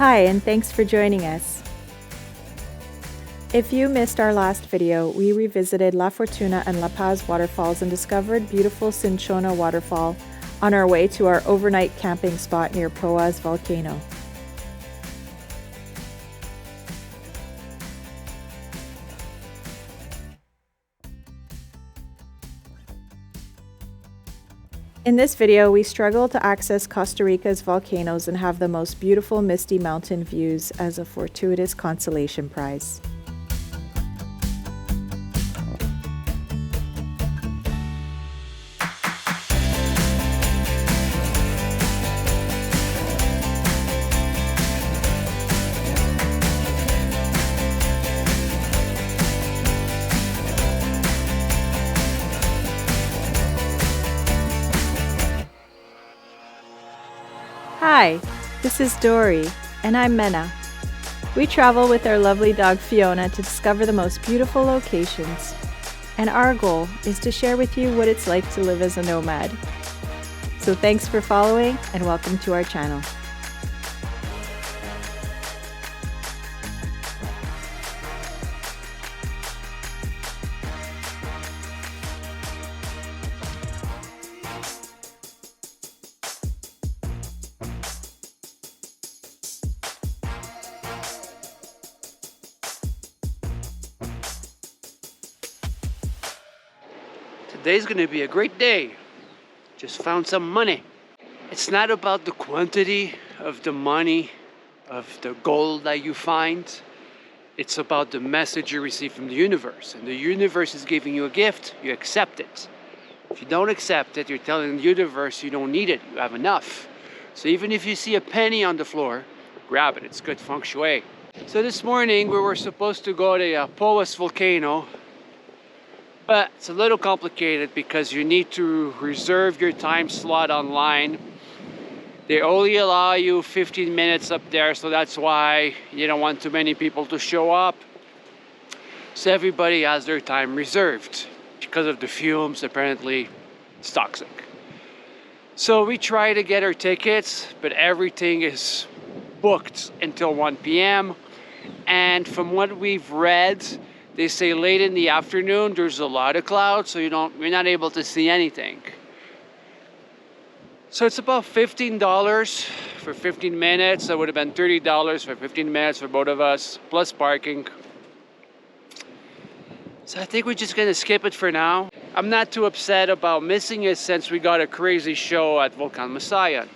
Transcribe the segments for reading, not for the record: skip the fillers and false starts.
Hi, and thanks for joining us. If you missed our last video, we revisited La Fortuna and La Paz waterfalls and discovered beautiful Cinchona waterfall on our way to our overnight camping spot near Poa's Volcano. In this video, we struggle to access Costa Rica's volcanoes and have the most beautiful Misty mountain views as a fortuitous consolation prize. Hi, this is Dory, and I'm Mena. We travel with our lovely dog Fiona to discover the most beautiful locations, and our goal is to share with you what it's like to live as a nomad. So thanks for following, and welcome to our channel. Today's gonna be a great day. Just found some money. It's not about the quantity of the money, of the gold that you find. It's about the message you receive from the universe. And the universe is giving you a gift, you accept it. If you don't accept it, you're telling the universe you don't need it, you have enough. So even if you see a penny on the floor, grab it, it's good Feng Shui. So this morning we were supposed to go to Poa's Volcano, but it's a little complicated because you need to reserve your time slot online. They only allow you 15 minutes up there, so that's why you don't want too many people to show up. So everybody has their time reserved. Because of the fumes, apparently it's toxic. So we try to get our tickets, but everything is booked until 1 p.m. And from what we've read, they say late in the afternoon there's a lot of clouds, so you're not able to see anything. So it's about $15 for 15 minutes. That would have been $30 for 15 minutes for both of us, plus parking. So I think we're just gonna skip it for now. I'm not too upset about missing it since we got a crazy show at Volcano Masaya.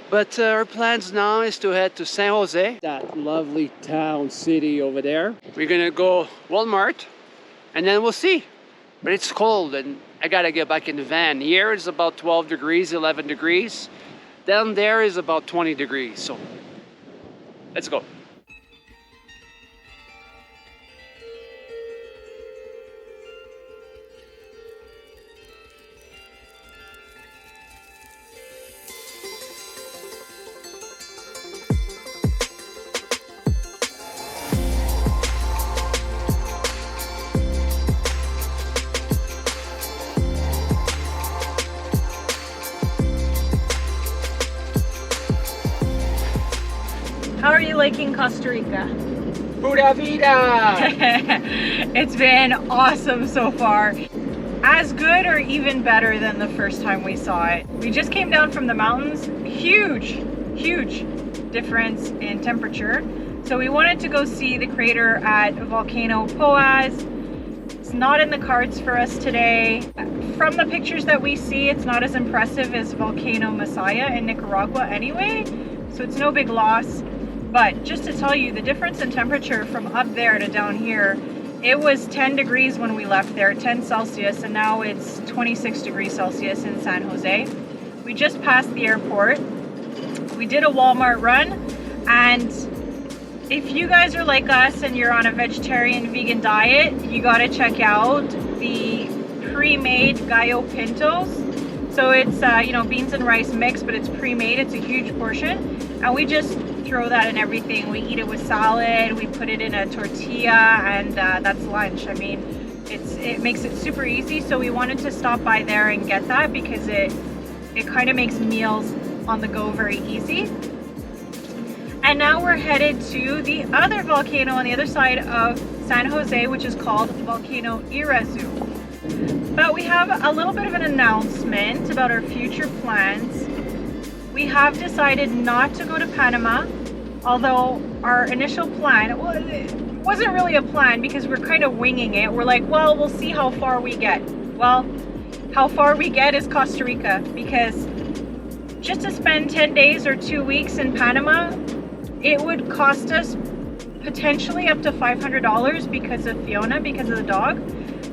But our plans now is to head to San Jose, that lovely town city over there. We're gonna go Walmart and then we'll see. But it's cold and I gotta get back in the van. Here it's about 12 degrees, 11 degrees. Down there is about 20 degrees. So let's go. How are you liking Costa Rica? Pura vida! It's been awesome so far. As good or even better than the first time we saw it. We just came down from the mountains. Huge difference in temperature. So we wanted to go see the crater at Volcano Poas. It's not in the cards for us today. From the pictures that we see, it's not as impressive as Volcano Masaya in Nicaragua anyway. So it's no big loss. But just to tell you, the difference in temperature from up there to down here, it was 10 degrees when we left there, 10 Celsius, and now it's 26 degrees Celsius in San Jose. We just passed the airport. We did a Walmart run, and if you guys are like us and you're on a vegetarian vegan diet, you gotta check out the pre-made gallo pintos. So it's beans and rice mix, but it's pre-made. It's a huge portion, and we just throw that in everything. We eat it with salad, we put it in a tortilla, and that's lunch. I mean, it makes it super easy. So we wanted to stop by there and get that because it kind of makes meals on the go very easy. And now we're headed to the other volcano on the other side of San Jose, which is called Volcano Irazu. But we have a little bit of an announcement about our future plans. We have decided not to go to Panama, although our initial plan, well, it wasn't really a plan because we're kind of winging it. We're like, well, we'll see how far we get. Well, how far we get is Costa Rica, because just to spend 10 days or 2 weeks in Panama, it would cost us potentially up to $500 because of Fiona, because of the dog.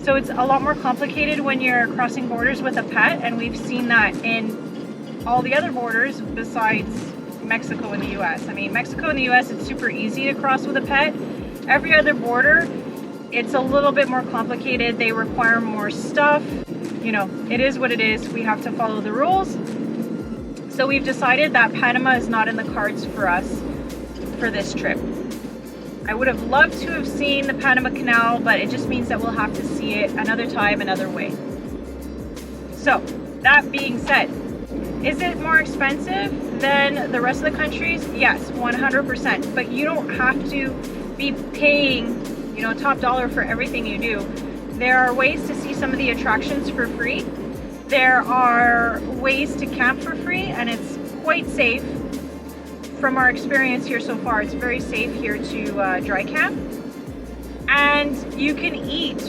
So it's a lot more complicated when you're crossing borders with a pet, and we've seen that in all the other borders besides Mexico and the US. I mean, Mexico and the US, it's super easy to cross with a pet. Every other border, it's a little bit more complicated. They require more stuff. You know, it is what it is. We have to follow the rules. So we've decided that Panama is not in the cards for us for this trip. I would have loved to have seen the Panama Canal, but it just means that we'll have to see it another time, another way. So, that being said, is it more expensive than the rest of the countries? Yes, 100%. But you don't have to be paying, you know, top dollar for everything you do. There are ways to see some of the attractions for free. There are ways to camp for free, and it's quite safe. From our experience here so far, it's very safe here to dry camp, and you can eat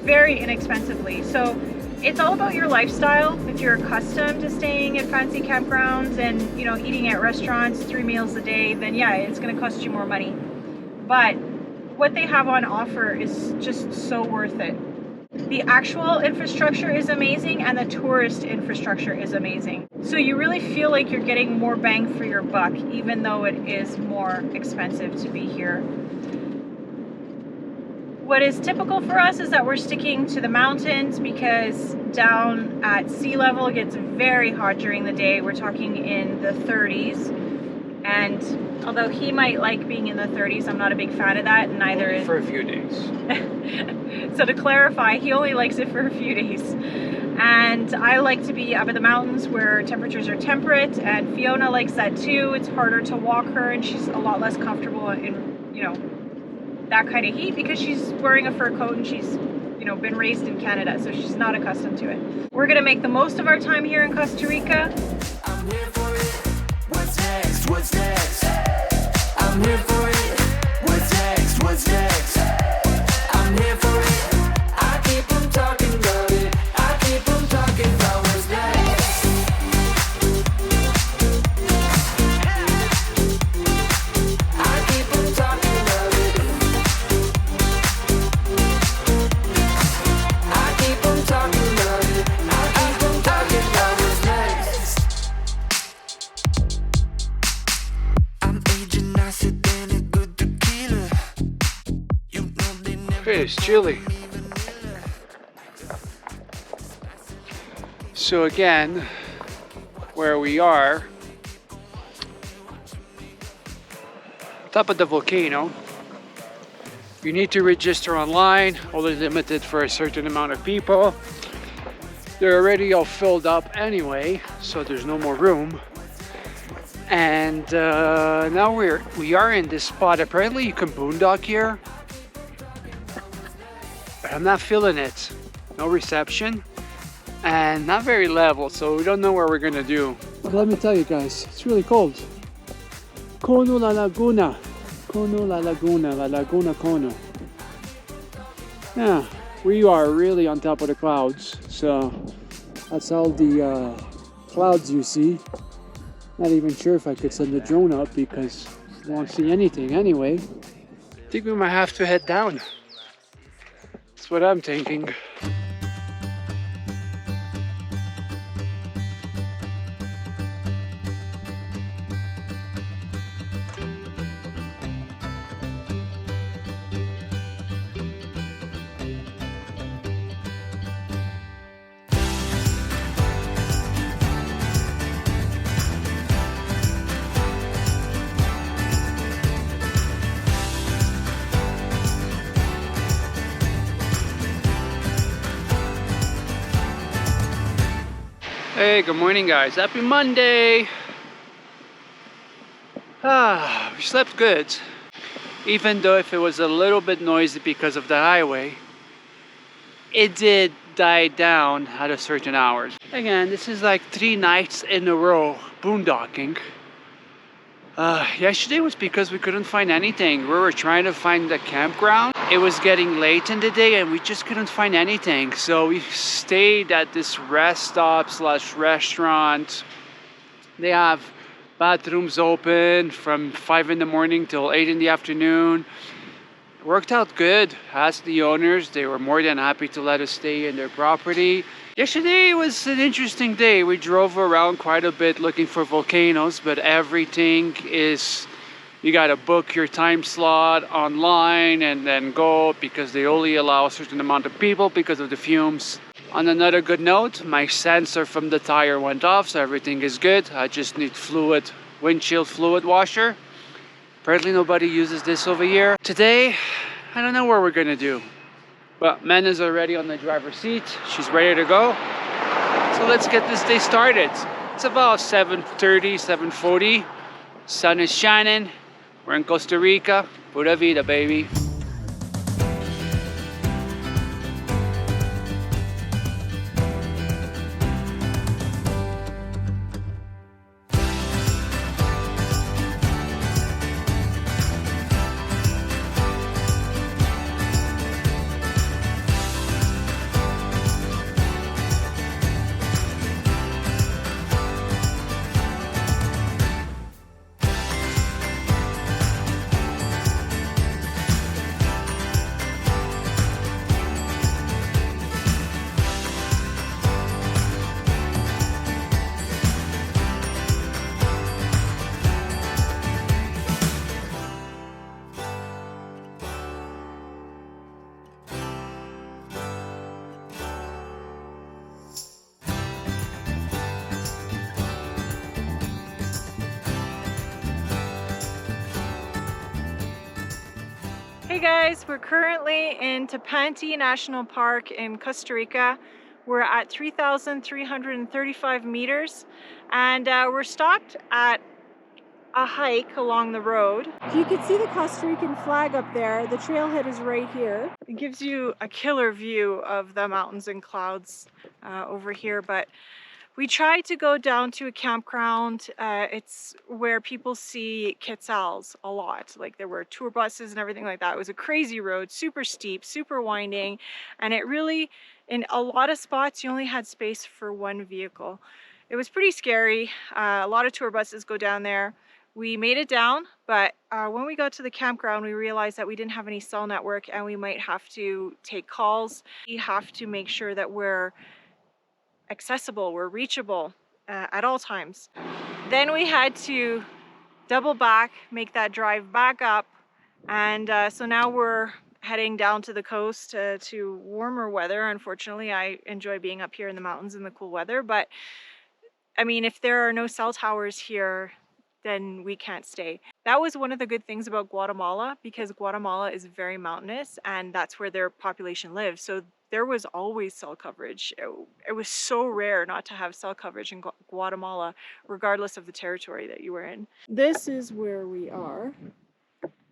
very inexpensively. So it's all about your lifestyle. If you're accustomed to staying at fancy campgrounds and, you know, eating at restaurants 3 meals a day, then yeah, it's going to cost you more money. But what they have on offer is just so worth it. The actual infrastructure is amazing, and the tourist infrastructure is amazing. So you really feel like you're getting more bang for your buck, even though it is more expensive to be here. What is typical for us is that we're sticking to the mountains, because down at sea level it gets very hot during the day. We're talking in the 30s. And although he might like being in the 30s, I'm not a big fan of that, and neither is... For a few days. So to clarify, he only likes it for a few days. And I like to be up in the mountains where temperatures are temperate, and Fiona likes that too. It's harder to walk her, and she's a lot less comfortable in, you know, that kind of heat, because she's wearing a fur coat and she's, you know, been raised in Canada, so she's not accustomed to it. We're gonna make the most of our time here in Costa Rica. I'm here for it. What's next? What's next? I'm here for it. What's next? What's next? I'm here for it. I keep on talking about it. I keep on talking about what's next. I keep on talking about it. I keep on talking about it. I keep on talking about what's next. I'm aging acid and a good tequila. You know they never. It's chilly. So again, where we are, top of the volcano, you need to register online, only limited for a certain amount of people. They're already all filled up anyway, so there's no more room. And now we are in this spot. Apparently you can boondock here, but I'm not feeling it. No reception and not very level, so we don't know where we're gonna do. But let me tell you guys, it's really cold. Cono la Laguna. Cono la Laguna, la Laguna Cono. Yeah, we are really on top of the clouds, so that's all the clouds you see. Not even sure if I could send the drone up because I won't see anything anyway. I think we might have to head down. That's what I'm thinking. Hey, good morning guys. Happy Monday. We slept good, even though if it was a little bit noisy because of the highway, it did die down at a certain hours. Again, this is like 3 nights in a row boondocking. Yesterday was because we couldn't find anything. We were trying to find the campground. It was getting late in the day and we just couldn't find anything. So we stayed at this rest stop / restaurant. They have bathrooms open from 5 in the morning till 8 in the afternoon. It worked out good. Asked the owners, they were more than happy to let us stay in their property. Yesterday was an interesting day. We drove around quite a bit looking for volcanoes, but everything is, you gotta book your time slot online and then go, because they only allow a certain amount of people because of the fumes. On another good note, my sensor from the tire went off, so everything is good. I just need windshield fluid washer. Apparently nobody uses this over here. Today, I don't know what we're gonna do. But Mena's already on the driver's seat. She's ready to go. So let's get this day started. It's about 7:30, 7:40. Sun is shining. We're in Costa Rica. Pura vida, baby. Hey guys, we're currently in Tepante National Park in Costa Rica. We're at 3,335 meters and we're stopped at a hike along the road. You can see the Costa Rican flag up there. The trailhead is right here. It gives you a killer view of the mountains and clouds over here, but we tried to go down to a campground. It's where people see quetzals a lot. Like there were tour buses and everything like that. It was a crazy road, super steep, super winding. And it really, in a lot of spots, you only had space for one vehicle. It was pretty scary. A lot of tour buses go down there. We made it down, but when we got to the campground, we realized that we didn't have any cell network and we might have to take calls. We have to make sure that we're accessible, we're reachable at all times. Then we had to double back, make that drive back up, and so now we're heading down to the coast to warmer weather. Unfortunately, I enjoy being up here in the mountains in the cool weather, but I mean, if there are no cell towers here, then we can't stay. That was one of the good things about Guatemala, because Guatemala is very mountainous and that's where their population lives. So there was always cell coverage. It was so rare not to have cell coverage in Guatemala, regardless of the territory that you were in. This is where we are,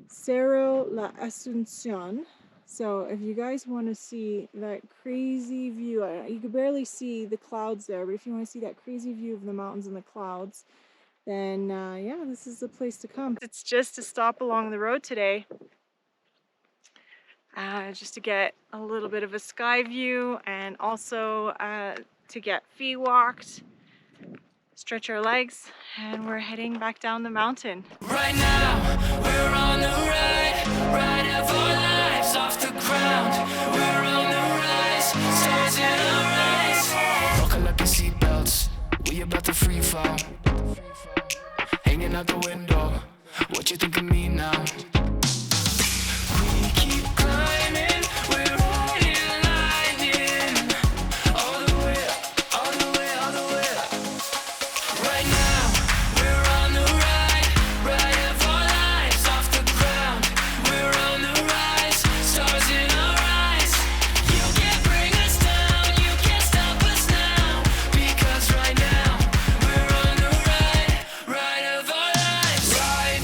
Cerro La Asunción. So if you guys want to see that crazy view, you can barely see the clouds there, but if you want to see that crazy view of the mountains and the clouds, then yeah, this is the place to come. It's just a stop along the road today. Just to get a little bit of a sky view and also to get feet walked, stretch our legs, and we're heading back down the mountain. Right now, we're on the ride of our lives off the ground. We're on the rise, stars in our eyes. Walking like your seatbelts, we about to free fall. Hanging out the window, what you think of me now? We keep climbing, we're riding lightning. All the way, all the way, all the way. Right now, we're on the ride of our lives off the ground. We're on the rise, stars in our eyes. You can't bring us down, you can't stop us now. Because right now, we're on the ride of our lives. Right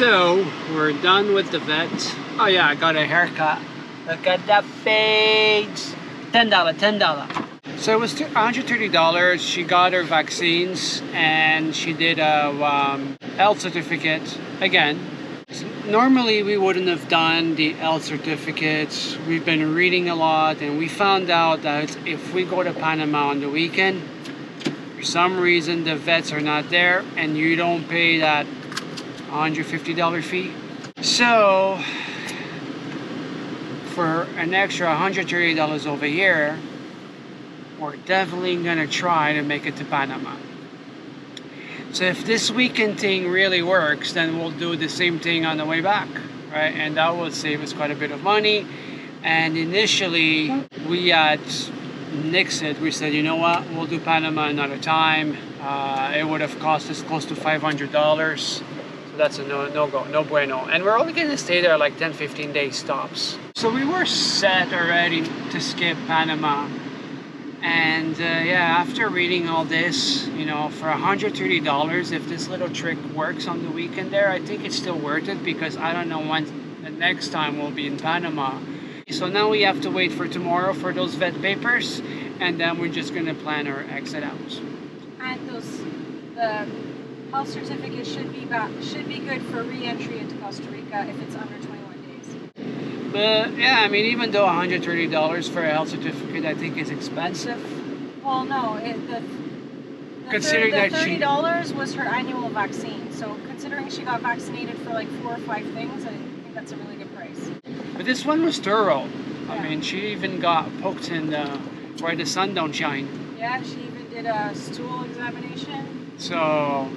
So we're done with the vet. Oh yeah, I got a haircut. Look at that face. $10, $10. So it was $130. She got her vaccines and she did a health certificate again. Normally we wouldn't have done the health certificates. We've been reading a lot and we found out that if we go to Panama on the weekend, for some reason the vets are not there and you don't pay that $150 fee. So for an extra $130 over here, we're definitely gonna try to make it to Panama. So if this weekend thing really works, then we'll do the same thing on the way back, right? And that will save us quite a bit of money. And initially we had nixed it. We said, you know what, we'll do Panama another time. It would have cost us close to $500. That's a no-go, no bueno. And we're only gonna stay there like 10-15 day stops. So we were set already to skip Panama. And yeah, after reading all this, you know, for $130, if this little trick works on the weekend there, I think it's still worth it because I don't know when the next time we'll be in Panama. So now we have to wait for tomorrow for those vet papers, and then we're just gonna plan our exit out. And the health certificate should be good for re-entry into Costa Rica if it's under 21 days. But yeah, I mean, even though $130 for a health certificate, I think is expensive. Well, no, Considering the that she $30 was her annual vaccine. So considering she got vaccinated for like 4 or 5 things, I think that's a really good price. But this one was thorough. Yeah. I mean, she even got poked in where the sun don't shine. Yeah, she even did a stool examination. So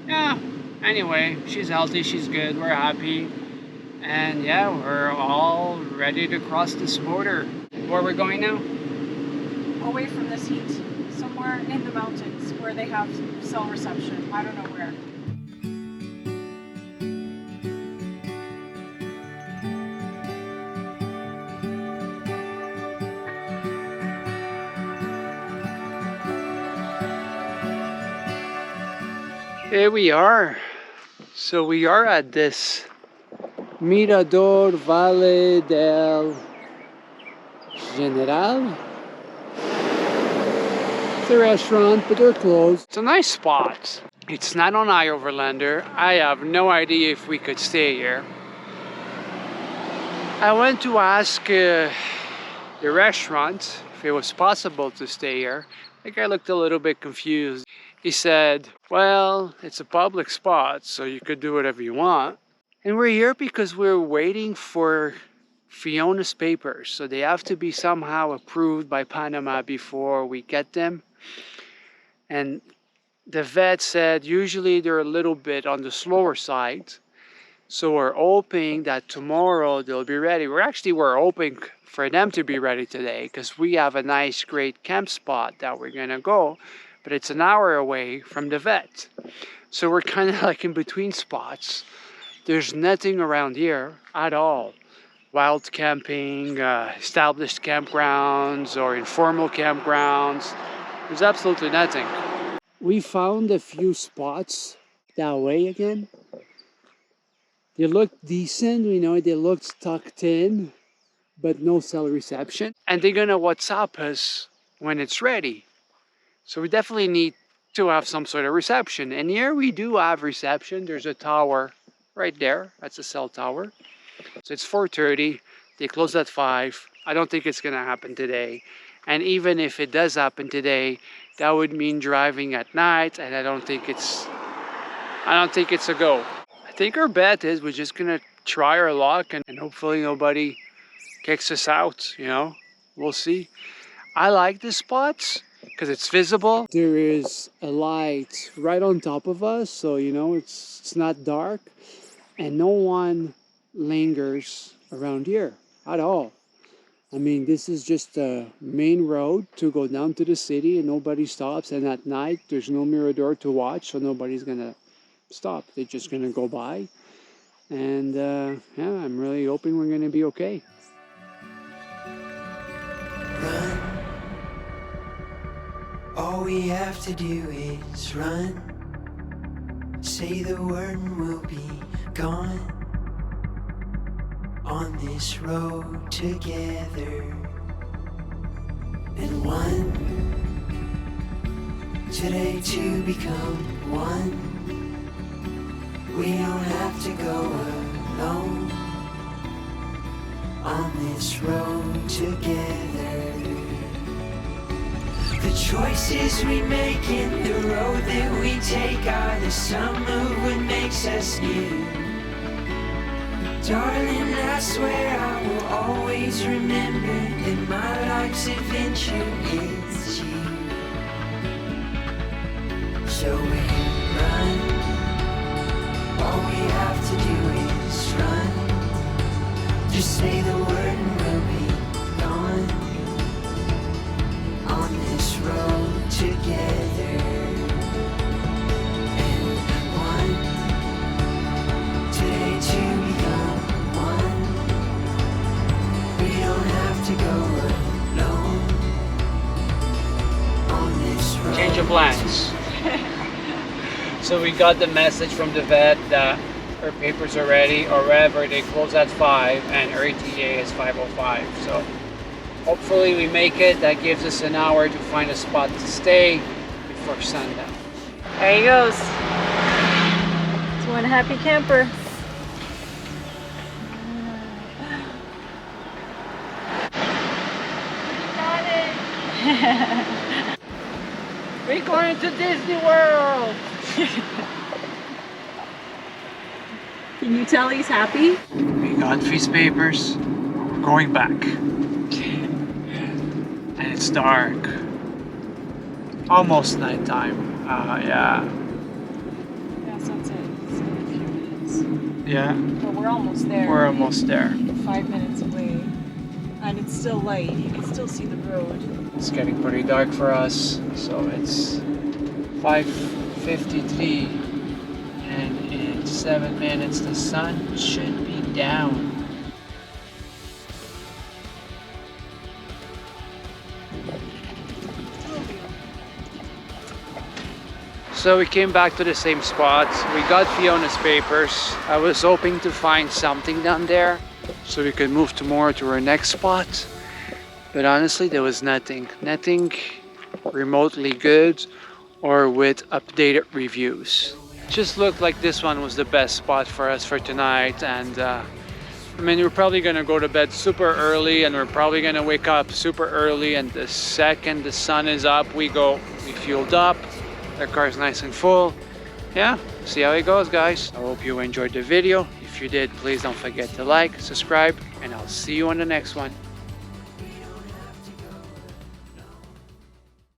yeah, anyway, she's healthy, she's good, we're happy. And yeah, we're all ready to cross this border. Where we're going now? Away from this heat. Somewhere in the mountains where they have cell reception. I don't know where. Here we are. So we are at this Mirador Valley del General. It's a restaurant, but they're closed. It's a nice spot. It's not on iOverlander. I have no idea if we could stay here. I went to ask the restaurant if it was possible to stay here. The guy looked a little bit confused. He said, well, it's a public spot, so you could do whatever you want. And we're here because we're waiting for Fiona's papers. So they have to be somehow approved by Panama before we get them. And the vet said usually they're a little bit on the slower side. So we're hoping that tomorrow they'll be ready. We're hoping for them to be ready today because we have a nice, great camp spot that we're gonna go, but it's an hour away from the vet. So we're kind of like in between spots. There's nothing around here at all. Wild camping, established campgrounds or informal campgrounds. There's absolutely nothing. We found a few spots that way again. They looked decent, you know, they looked tucked in, but no cell reception. And they're gonna WhatsApp us when it's ready. So we definitely need to have some sort of reception. And here we do have reception. There's a tower right there. That's a cell tower. So it's 4:30. They close at 5. I don't think it's gonna happen today. And even if it does happen today, that would mean driving at night, and I don't think it's a go. I think our bet is we're just gonna try our luck and hopefully nobody kicks us out, you know? We'll see. I like the spots because it's visible. There is a light right on top of us, so you know it's not dark, and no one lingers around here at all. I mean, this is just a main road to go down to the city and nobody stops, and at night there's no Mirador to watch, so nobody's gonna stop. They're just gonna go by, and yeah, I'm really hoping we're gonna be okay. Run. All we have to do is run. Say the word and we'll be gone. On this road together. And one. Today to become one. We don't have to go alone. On this road together. The choices we make in the road that we take are the sum of what makes us new. Darling, I swear I will always remember that my life's adventure is you. So we run. All we have to do is run. Just say the word and we'll be gone. On this road together. And one. Today to become one. We don't have to go alone. On this road. Change of plans. So we got the message from the vet that her papers are ready, or rather they close at 5 and her ETA is 5:05. So hopefully we make it. That gives us an hour to find a spot to stay before sundown. There he goes. It's one happy camper. Got it. We're going to Disney World! Can you tell he's happy? We got these papers. We're going back. And it's dark. Almost nighttime. Yeah. Yeah, sunset. It's in a few minutes. Yeah. But we're almost there. We're almost there. 5 minutes away. And it's still light. You can still see the road. It's getting pretty dark for us. So it's 5:53. And in 7 minutes the sun should be down. So we came back to the same spot. We got Fiona's papers. I was hoping to find something down there so we could move tomorrow to our next spot. But honestly, there was nothing. Nothing remotely good or with updated reviews. Just looked like this one was the best spot for us for tonight. And I mean, we're probably gonna go to bed super early and we're probably gonna wake up super early, and the second the sun is up, we fueled up. The car's nice and full. Yeah, see how it goes, guys. I hope you enjoyed the video. If you did, please don't forget to like, subscribe, and I'll see you on the next one.